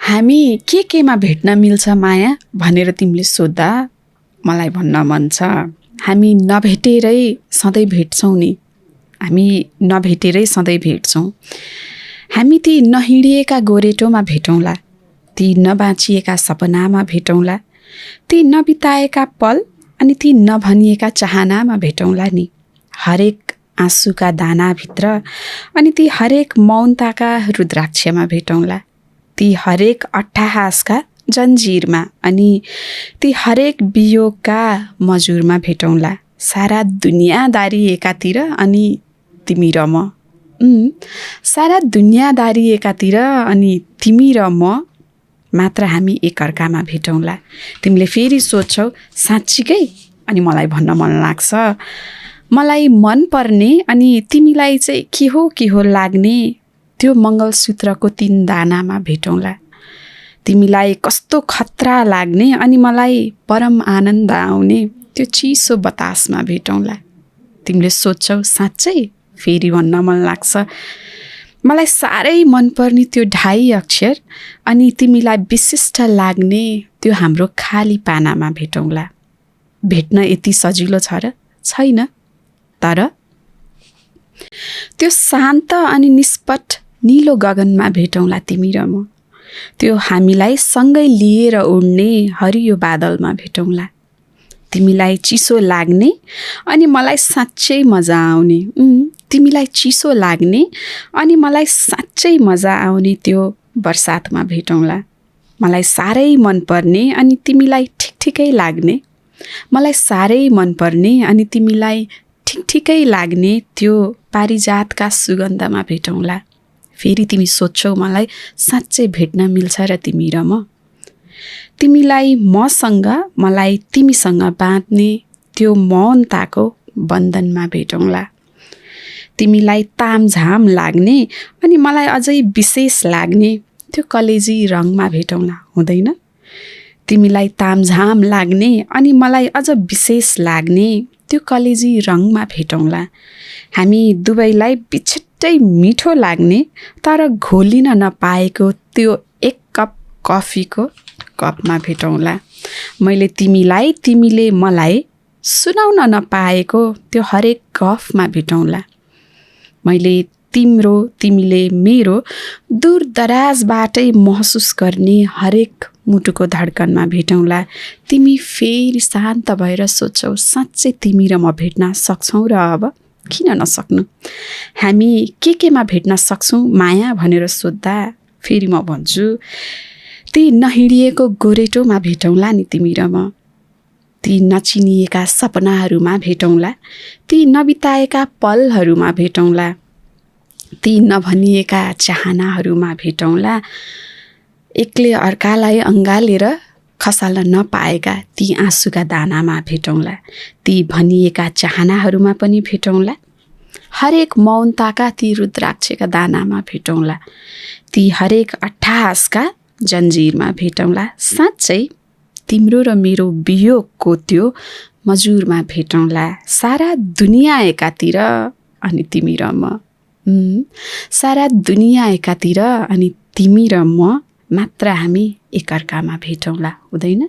हामी केमा भेट्न मिल्छ माया भनेर तिमीले सोध्दा मलाई भन्न मन छ, हामी नभेटेरै सधैँ भेट्छौँ नि। हामी नभेटेरै सधैँ भेट्छौँ। हामी ती नहिँडिएका गोरेटोमा भेटौँला, ती नबाँचिएका सपनामा भेटौँला, ती नबिताएका पल अनि ती नभनिएका चाहनामा भेटौँला नि। हरेक आँसुका दानाभित्र अनि ती हरेक मौनताका रुद्राक्षमा भेटौँला, ती हरेक अट्टहासका जन्जिरमा अनि ती हरेक वियोगका मजुरमा भेटौँला। सारा दुनियाँदारी एकातिर अनि तिमी र म, सारा दुनियाँदारी एकातिर अनि तिमी र म मात्र हामी एकअर्कामा भेटौँला। तिमीले फेरि सोध्छौ साँच्चीकै, अनि मलाई भन्न मन लाग्छ, मलाई मन पर्ने अनि तिमीलाई चाहिँ के हो लाग्ने त्यो मङ्गलसूत्रको 3 दानामा भेटौँला। तिमीलाई कस्तो खतरा लाग्ने अनि मलाई परम आनन्द आउने त्यो चिसो बतासमा भेटौँला। तिमीले सोध्छौ साँच्चै, फेरि भन्न मन लाग्छ, मलाई साह्रै मनपर्ने त्यो 2.5 अक्षर अनि तिमीलाई विशिष्ट लाग्ने त्यो हाम्रो खाली पानामा भेटौँला। भेट्न यति सजिलो छ र? छैन। तर त्यो शान्त अनि निष्पट नीलो गगनमा भेटौँला तिमी र म। त्यो हामीलाई सँगै लिएर उड्ने हरियो बादलमा भेटौँला। तिमीलाई चिसो लाग्ने अनि मलाई साँच्चै मजा आउने, तिमीलाई चिसो लाग्ने अनि मलाई साँच्चै मजा आउने त्यो बर्सातमा भेटौँला। मलाई साह्रै मनपर्ने अनि तिमीलाई ठिकै लाग्ने, मलाई साह्रै मनपर्ने अनि तिमीलाई ठिकै लाग्ने त्यो पारिजातका सुगन्धमा भेटौँला। फेरि तिमी सोध्छौ मलाई साँच्चै भेट्न मिल्छ र तिमी र म। तिमीलाई मसँग, मलाई तिमीसँग बाँध्ने त्यो मौनताको बन्धनमा भेटौँला। तिमीलाई तामझाम लाग्ने अनि मलाई अझै विशेष लाग्ने त्यो कलेजी रङमा भेटौँला, हुँदैन? तिमीलाई तामझाम लाग्ने अनि मलाई अझ विशेष लाग्ने त्यो कलेजी रङमा भेटौँला। हामी दुवैलाई बिछट्टै मिठो लाग्ने तर घोलिन नपाएको त्यो 1 कप कफीको कपमा भेटौँला। मैले तिमीलाई, तिमीले मलाई सुनाउन नपाएको त्यो हरेक गफमा भेटौँला। मैले तिम्रो, तिमीले मेरो दूर दराजबाटै महसुस गर्ने हरेक मुटुको धड्कनमा भेटौँला। तिमी फेरि शान्त भएर सोध्छौ साँच्चै तिमी र म भेट्न सक्छौँ र? अब किन नसक्नु? हामी केमा भेट्न सक्छौँ माया भनेर सोद्धा फेरि म भन्छु, ती नहिँडिएको गोरेटोमा भेटौँला नि तिमी र म। ती नचिनिएका सपनाहरूमा भेटौँला, ती नबिताएका पलहरूमा भेटौँला, ती नभनिएका चाहनाहरूमा भेटौँला, एकले अर्कालाई अँगालेर खसाल्न नपाएका ती आँसुका दानामा भेटौँला, ती भनिएका चाहनाहरूमा पनि भेटौँला, हरेक मौनताका ती रुद्राक्षका दानामा भेटौँला, ती हरेक अट्टहासका जन्जिरमा भेटौँला। साँच्चै तिम्रो र मेरो वियोगको त्यो मजुरमा भेटौँला। सारा दुनियाँ एकातिर अनि तिमी र म, सारा दुनियाँ एकातिर अनि तिमी र म मात्र हामी एकअर्कामा भेटौँला, हुँदैन?